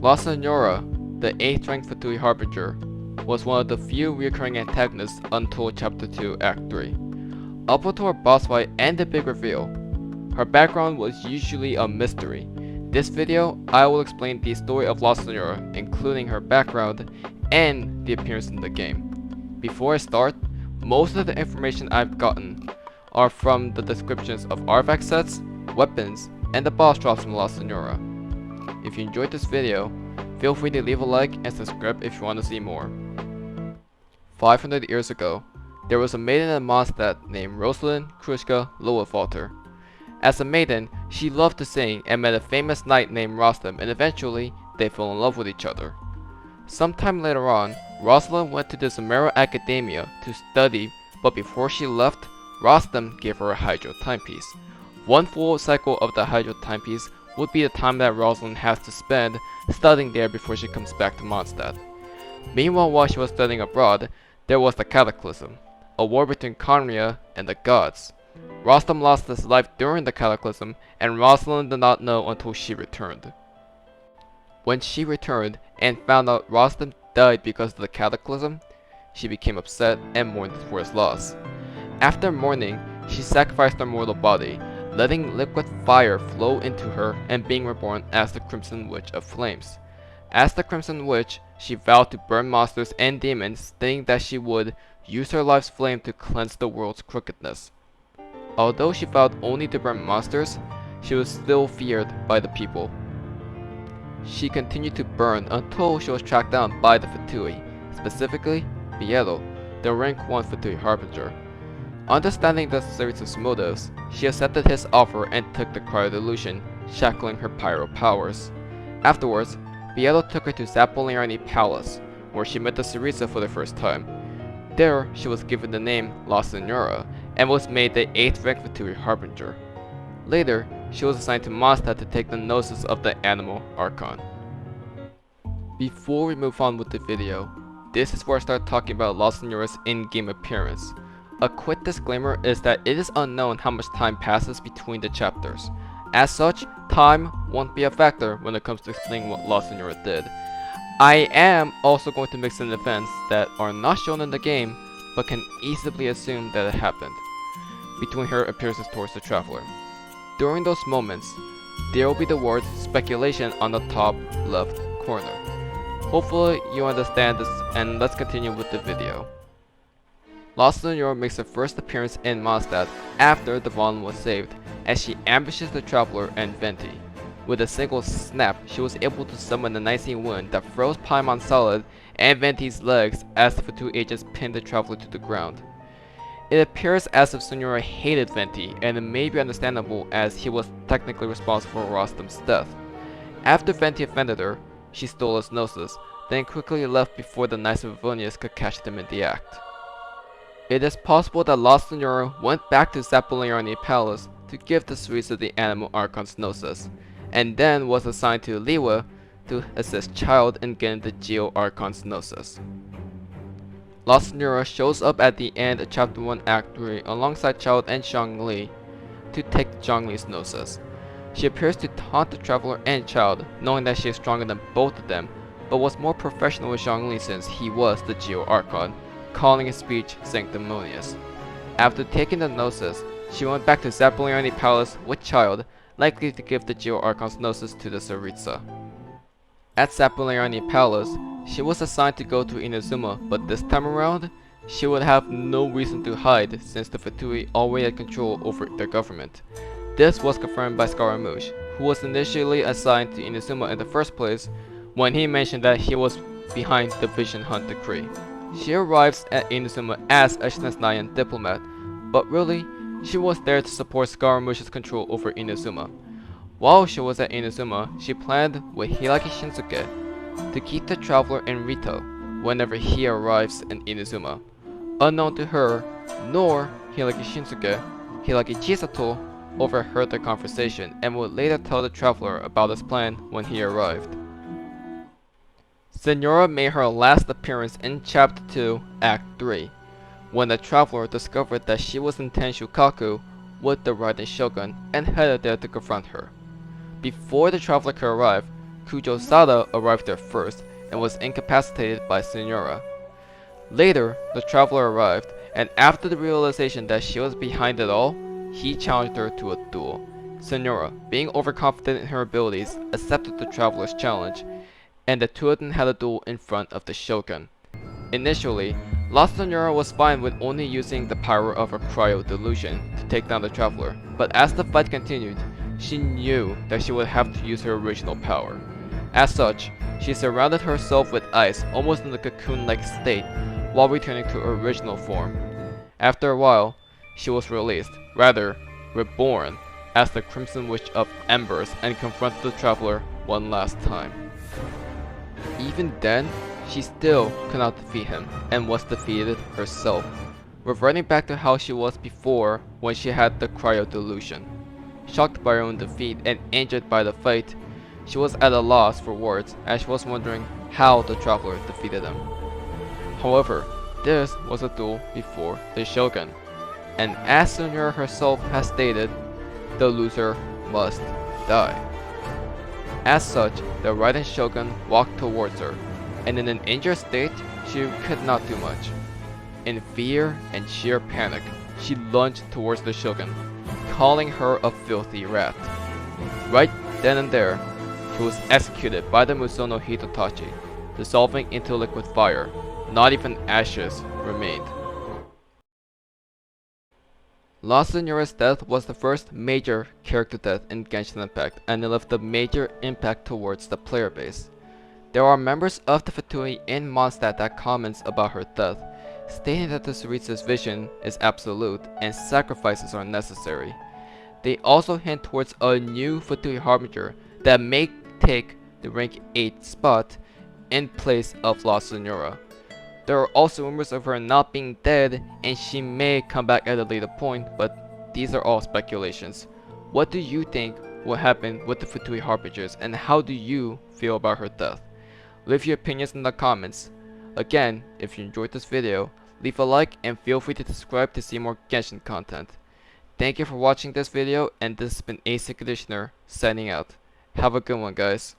La Signora, the 8th rank Fatui Harbinger, was one of the few recurring antagonists until Chapter 2, Act 3. Up until her boss fight and the big reveal, her background was usually a mystery. This video, I will explain the story of La Signora, including her background and the appearance in the game. Before I start, most of the information I've gotten are from the descriptions of artifact sets, weapons, and the boss drops from La Signora. If you enjoyed this video, feel free to leave a like and subscribe if you want to see more. 500 years ago, there was a maiden in Mondstadt named Rosalind Krushka Lowenfalter. As a maiden, she loved to sing and met a famous knight named Rostam, and eventually, they fell in love with each other. Sometime later on, Rosalind went to the Signora Academia to study, but before she left, Rostam gave her a Hydro timepiece. One full cycle of the Hydro timepiece would be the time that Rosalind has to spend studying there before she comes back to Mondstadt. Meanwhile, while she was studying abroad, there was the Cataclysm, a war between Conria and the gods. Rostam lost his life during the Cataclysm, and Rosalind did not know until she returned. When she returned and found out Rostam died because of the Cataclysm, she became upset and mourned for his loss. After mourning, she sacrificed her mortal body, letting liquid fire flow into her and being reborn as the Crimson Witch of Flames. As the Crimson Witch, she vowed to burn monsters and demons, stating that she would use her life's flame to cleanse the world's crookedness. Although she vowed only to burn monsters, she was still feared by the people. She continued to burn until she was tracked down by the Fatui, specifically Bielo, the rank 1 Fatui Harbinger. Understanding the Cerritos' motives, she accepted his offer and took the cryodelusion, shackling her pyro powers. Afterwards, Bielo took her to Zapoliani Palace, where she met the Cerrito for the first time. There, she was given the name La Signora, and was made the 8th rank Fatui Harbinger. Later, she was assigned to Mondstadt to take the Gnosis of the Animal Archon. Before we move on with the video, this is where I start talking about La Signora's in-game appearance. A quick disclaimer is that it is unknown how much time passes between the chapters. As such, time won't be a factor when it comes to explaining what La Signora did. I am also going to mix in events that are not shown in the game, but can easily assume that it happened, between her appearances towards the Traveler. During those moments, there will be the words speculation on the top left corner. Hopefully you understand this, and let's continue with the video. La Signora makes her first appearance in Mondstadt after the Vaughn was saved, as she ambushes the Traveler and Venti. With a single snap, she was able to summon the Nicene Wind that froze Paimon solid and Venti's legs as the Fatui agents pinned the Traveler to the ground. It appears as if Signora hated Venti, and it may be understandable as he was technically responsible for Rostam's death. After Venti offended her, she stole his Gnosis, then quickly left before the Knights of Avonius could catch them in the act. It is possible that La Signora went back to Zapoliani Palace to give the Cerrito the Animal Archon's Gnosis, and then was assigned to Liwa to assist Child in getting the Geo Archon's Gnosis. La Signora shows up at the end of Chapter 1 Act 3 alongside Child and Zhongli to take Zhongli's Gnosis. She appears to taunt the Traveler and Child, knowing that she is stronger than both of them, but was more professional with Zhongli since he was the Geo Archon, calling his speech sanctimonious. After taking the Gnosis, she went back to Zapoliani Palace with Child, likely to give the Geo Archon's Gnosis to the Cerrito. At Zapoliani Palace, she was assigned to go to Inazuma, but this time around, she would have no reason to hide since the Fatui already had control over their government. This was confirmed by Scaramouche, who was initially assigned to Inazuma in the first place when he mentioned that he was behind the Vision Hunt decree. She arrives at Inazuma as a Snesnayan diplomat, but really, she was there to support Scaramouche's control over Inazuma. While she was at Inazuma, she planned with Hiraki Shinsuke to keep the Traveler in Rito whenever he arrives in Inazuma. Unknown to her, nor Hiraki Shinsuke, Hiraki Chisato overheard the conversation and would later tell the Traveler about his plan when he arrived. Signora made her last appearance in Chapter 2, Act 3, when the Traveler discovered that she was in Tenshukaku with the Raiden Shogun and headed there to confront her. Before the Traveler could arrive, Kujo Sada arrived there first and was incapacitated by Signora. Later, the traveler arrived, and after the realization that she was behind it all, he challenged her to a duel. Signora, being overconfident in her abilities, accepted the traveler's challenge, and the two of them had a duel in front of the Shogun. Initially, La Signora was fine with only using the power of her cryo delusion to take down the traveler, but as the fight continued, she knew that she would have to use her original power. As such, she surrounded herself with ice almost in a cocoon-like state while returning to her original form. After a while, she was released, rather, reborn, as the Crimson Witch of Embers and confronted the traveler one last time. Even then, she still could not defeat him, and was defeated herself, reverting back to how she was before when she had the cryo delusion. Shocked by her own defeat and injured by the fight, she was at a loss for words as she was wondering how the traveler defeated him. However, this was a duel before the Shogun, and as Signora herself has stated, the loser must die. As such, the Raiden Shogun walked towards her, and in an injured state, she could not do much. In fear and sheer panic, she lunged towards the Shogun, calling her a filthy rat. Right then and there, she was executed by the Musono Hitotachi, dissolving into liquid fire. Not even ashes remained. La Signora's death was the first major character death in Genshin Impact, and it left a major impact towards the player base. There are members of the Fatui in Mondstadt that comments about her death, stating that the Tsurisa's vision is absolute and sacrifices are necessary. They also hint towards a new Fatui Harbinger that may take the rank 8 spot in place of La Signora. There are also rumors of her not being dead and she may come back at a later point, but these are all speculations. What do you think will happen with the Fatui Harbingers, and how do you feel about her death? Leave your opinions in the comments. Again, if you enjoyed this video, leave a like and feel free to subscribe to see more Genshin content. Thank you for watching this video, and this has been ACairconditioner signing out. Have a good one, guys.